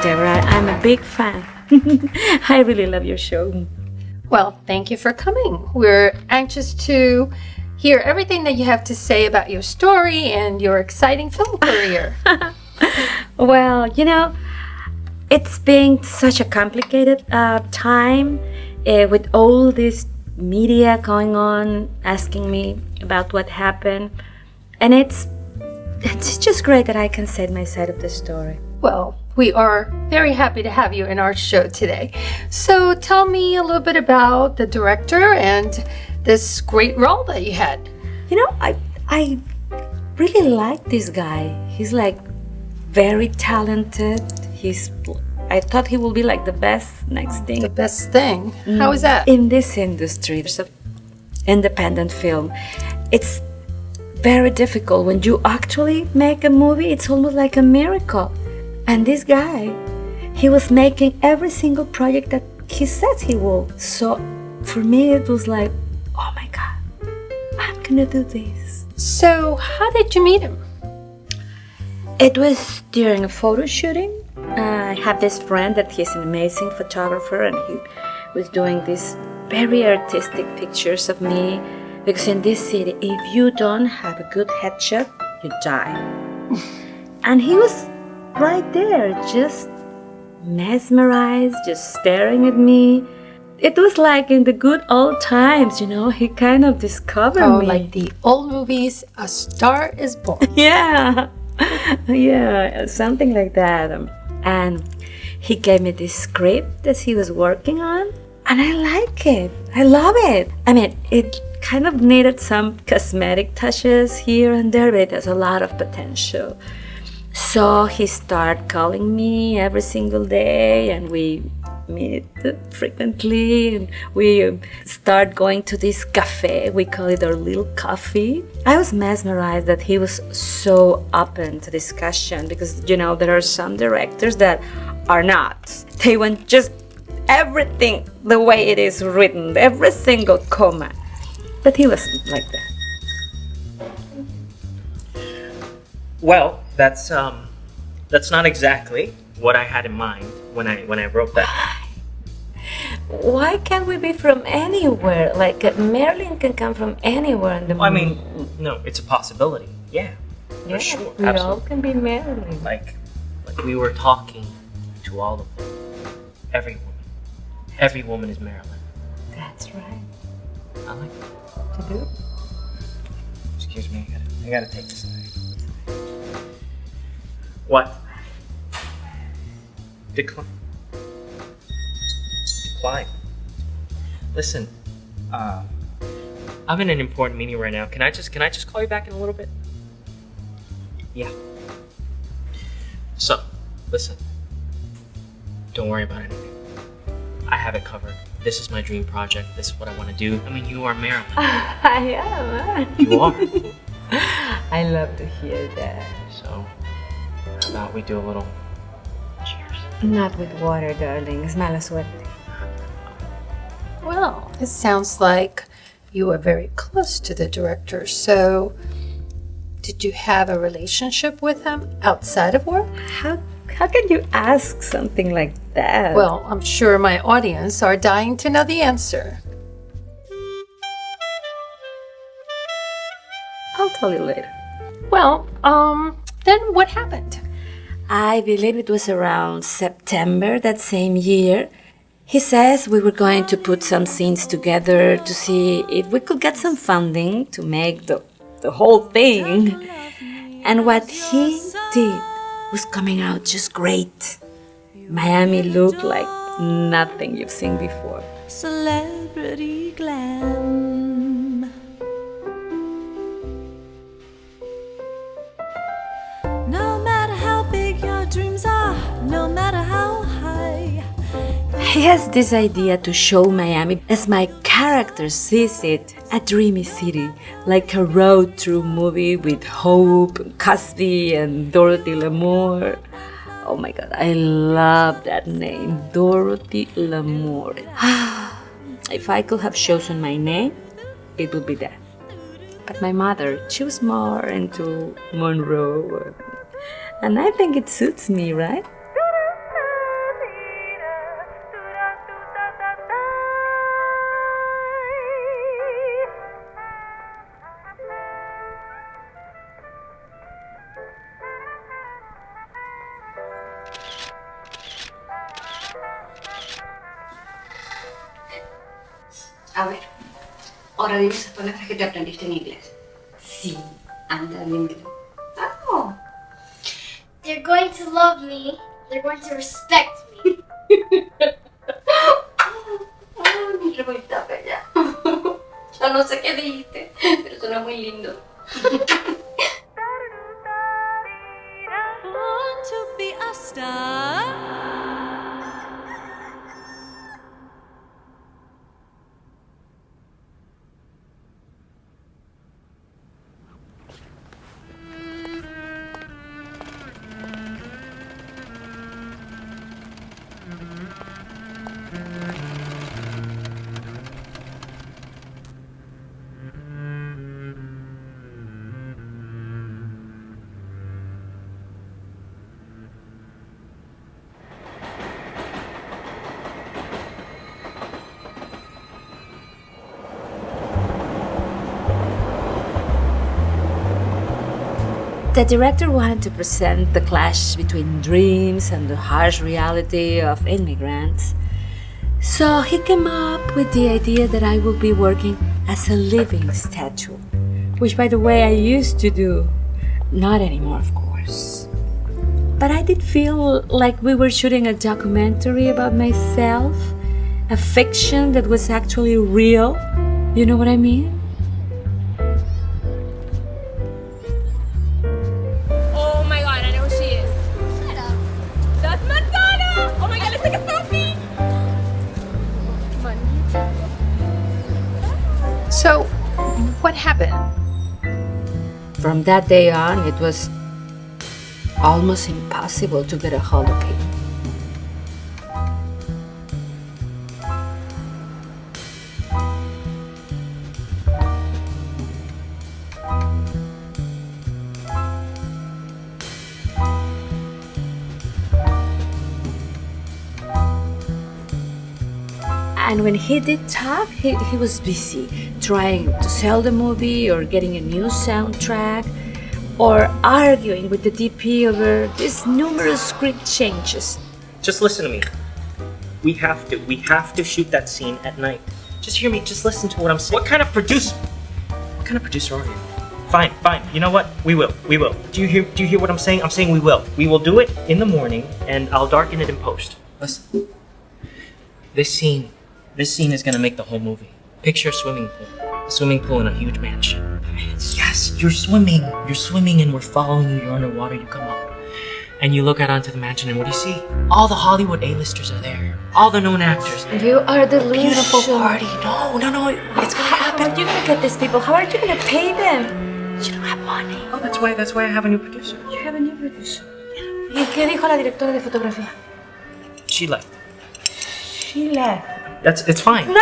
Deborah. I'm a big fan. I really love your show. Well, thank you for coming. We're anxious to hear everything that you have to say about your story and your exciting film career. Well, it's been such a complicated time with all this media going on, asking me about what happened. And it's just great that I can say my side of the story. Well, we are very happy to have you in our show today. So tell me a little bit about the director and this great role that you had. I really like this guy. He's like very talented. I thought he will be like the best next thing. The best thing? How is that? In this industry, there's an independent film. It's very difficult. When you actually make a movie, it's almost like a miracle. And this guy, he was making every single project that he said he will. So for me, it was like, oh my God, I'm gonna do this. So how did you meet him? It was during a photo shooting. I have this friend that he's an amazing photographer, and he was doing these very artistic pictures of me. Because in this city, if you don't have a good headshot, you die. And he was right there, just mesmerized, just staring at me. It was like in the good old times, he kind of discovered me. Like the old movies, A Star is Born. Yeah, something like that. And he gave me this script that he was working on, and I like it. I love it. I mean, it kind of needed some cosmetic touches here and there, but it has a lot of potential. So he started calling me every single day, and we meet frequently, and we start going to this cafe. We call it our little coffee. I was mesmerized that he was so open to discussion, because there are some directors that are not. They want just everything the way it is written, every single comma. But he wasn't like that. Well, that's not exactly what I had in mind when I wrote that. Why can't we be from anywhere? Like Marilyn can come from anywhere in the Well, I mean, no, it's a possibility. Yeah, yeah, for sure. we Absolutely. all can be Marilyn. Like we were talking to all of them. Every woman. Every woman is Marilyn. That's right. I like that. To do? Excuse me, I gotta take this away. What? Decline. Listen, I'm in an important meeting right now. Can I just call you back in a little bit? Yeah. So, listen. Don't worry about anything. I have it covered. This is my dream project. This is what I want to do. I mean, you are Marilyn. I am. You are. I love to hear that. So, how about we do a little cheers? Not with water, darling. Es mala suerte. Well, it sounds like you were very close to the director. So did you have a relationship with him outside of work? How can you ask something like that? Well, I'm sure my audience are dying to know the answer. I'll tell you later. Well, then what happened? I believe it was around September that same year. He says we were going to put some scenes together to see if we could get some funding to make the whole thing. And what he did was coming out just great. Miami looked like nothing you've seen before. Celebrity glam. No matter how big your dreams are, no matter how high. He has this idea to show Miami as my character sees it, a dreamy city, like a road trip movie with Hope, Cosby, and Dorothy Lamour. Oh my God, I love that name, Dorothy Lamour. If I could have chosen my name, it would be that. But my mother, she was more into Monroe, and I think it suits me, right? A ver, ahora dime esas palabras que te aprendiste en inglés. Sí, anda, dímelo. Oh. They're going to love me. They're going to respect me. Ay, mi revolita bella. Yo no sé qué dijiste, pero suena muy lindo. Born to be a star. The director wanted to present the clash between dreams and the harsh reality of immigrants. So he came up with the idea that I will be working as a living statue, which, by the way, I used to do. Not anymore, of course. But I did feel like we were shooting a documentary about myself, a fiction that was actually real. You know what I mean? Oh my god, I know who she is. Shut up. That's Madonna! Oh my god, let's take a selfie! So, what happened? From that day on, it was almost impossible to get a hold of him. And when he did talk, he was busy trying to sell the movie or getting a new soundtrack or arguing with the DP over these numerous script changes. Just listen to me. We have to shoot that scene at night. Just hear me, just listen to what I'm saying. What kind of producer are you? Fine. You know what? We will. Do you hear what I'm saying? I'm saying we will. We will do it in the morning and I'll darken it in post. Listen. This scene is gonna make the whole movie. Picture a swimming pool in a huge mansion. Yes, you're swimming and we're following you, you're underwater, you come up. And you look out onto the mansion and what do you see? All the Hollywood A-listers are there. All the known actors. You are delusional. Beautiful party. No, it's gonna happen. How are you gonna get these people? How are you gonna pay them? You don't have money. Oh, that's why I have a new producer. You have a new producer. ¿Y qué dijo la directora de fotografía? She left. She left. It's fine. No!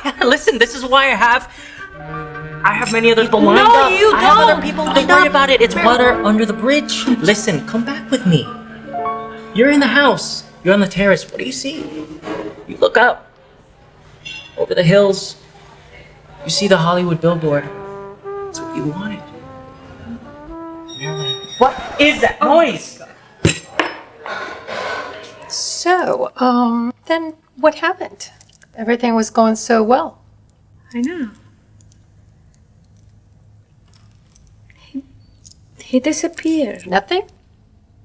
Yeah, listen, this is why I have many other people lined No, up. you I have other don't. people. Don't worry about it. It's water under the bridge. Listen, come back with me. You're in the house. You're on the terrace. What do you see? You look up. Over the hills. You see the Hollywood billboard. That's what you wanted. Marilyn. What is that noise? So, then what happened? Everything was going so well. I know. He disappeared. Nothing?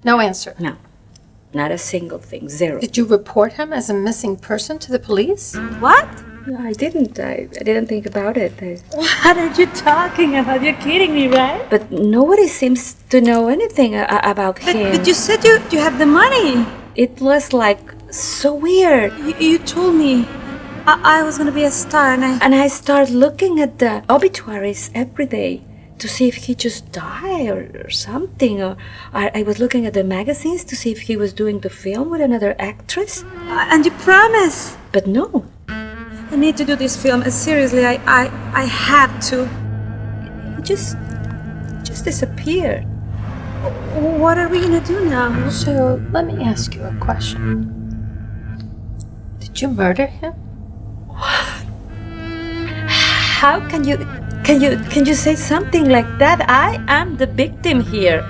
No answer. No, not a single thing. Zero. Did you report him as a missing person to the police? What? No, I didn't. I didn't think about it. What are you talking about? You're kidding me, right? But nobody seems to know anything about him. But you said you have the money. It was like so weird. You told me I was gonna be a star, And I started looking at the obituaries every day to see if he just died or something. Or I was looking at the magazines to see if he was doing the film with another actress. and you promise. But no. I need to do this film. Seriously, I have to. He just disappeared. What are we gonna do now? So, let me ask you a question. Did you murder him? How can you say something like that? I am the victim here.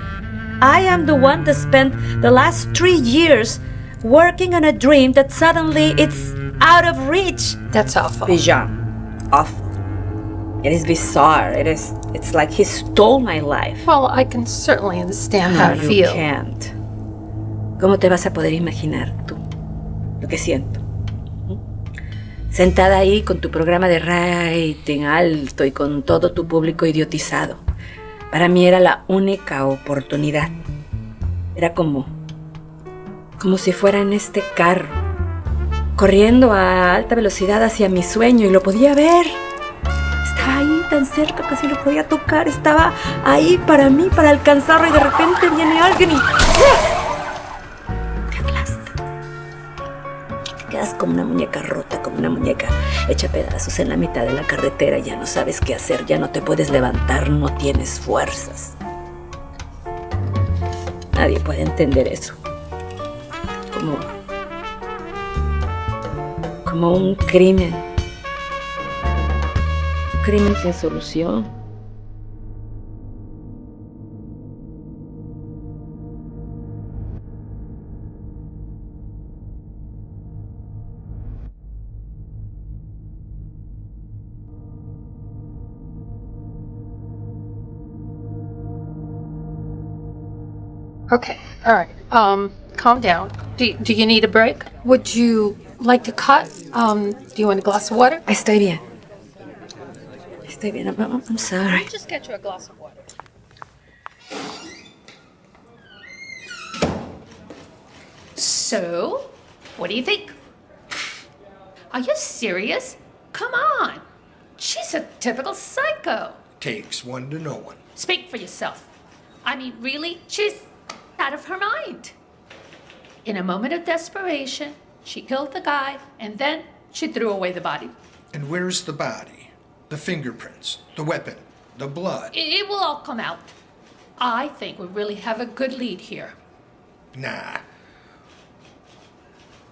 I am the one that spent the last 3 years working on a dream that suddenly it's out of reach. That's awful. Bijan, awful. It is bizarre. It's like he stole my life. Well, I can certainly understand No, how you you feel. can't. ¿Cómo te vas a poder imaginar tú lo que siento? Sentada ahí con tu programa de rating alto y con todo tu público idiotizado. Para mí era la única oportunidad. Era como si fuera en este carro, corriendo a alta velocidad hacia mi sueño y lo podía ver. Estaba ahí tan cerca, casi lo podía tocar. Estaba ahí para mí, para alcanzarlo y de repente viene alguien y... te aplasta. Quedas como una muñeca rota, como una muñeca hecha pedazos en la mitad de la carretera. Ya no sabes qué hacer, ya no te puedes levantar, no tienes fuerzas. Nadie puede entender eso. Como un crimen. Un crimen sin solución. Okay, all right. Calm down. Do you need a break? Would you like to cut? Do you want a glass of water? Estoy bien. I'm sorry. Just get you a glass of water. So, what do you think? Are you serious? Come on. She's a typical psycho. Takes one to know one. Speak for yourself. I mean, really? She's out of her mind. In a moment of desperation, she killed the guy and then she threw away the body. And where's the body? The fingerprints, the weapon, the blood. It will all come out. I think we really have a good lead here. Nah.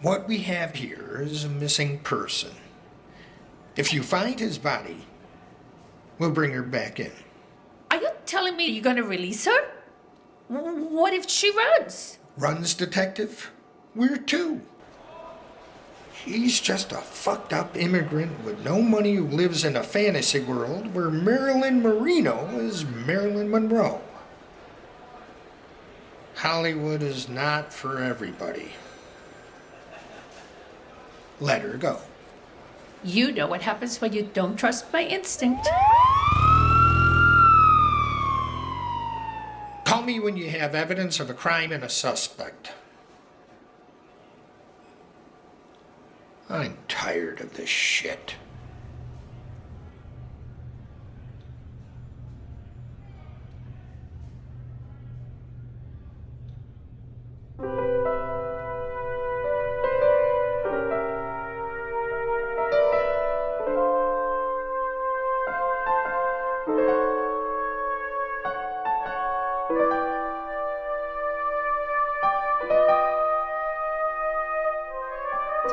What we have here is a missing person. If you find his body, we'll bring her back in. Are you telling me you're going to release her? What if she runs? Runs, detective? We're two. He's just a fucked up immigrant with no money who lives in a fantasy world where Marilyn Marino is Marilyn Monroe. Hollywood is not for everybody. Let her go. You know what happens when you don't trust my instinct. Call me when you have evidence of a crime and a suspect. I'm tired of this shit.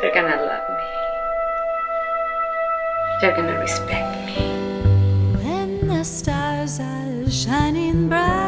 They're gonna love me. They're gonna respect me. When the stars are shining bright.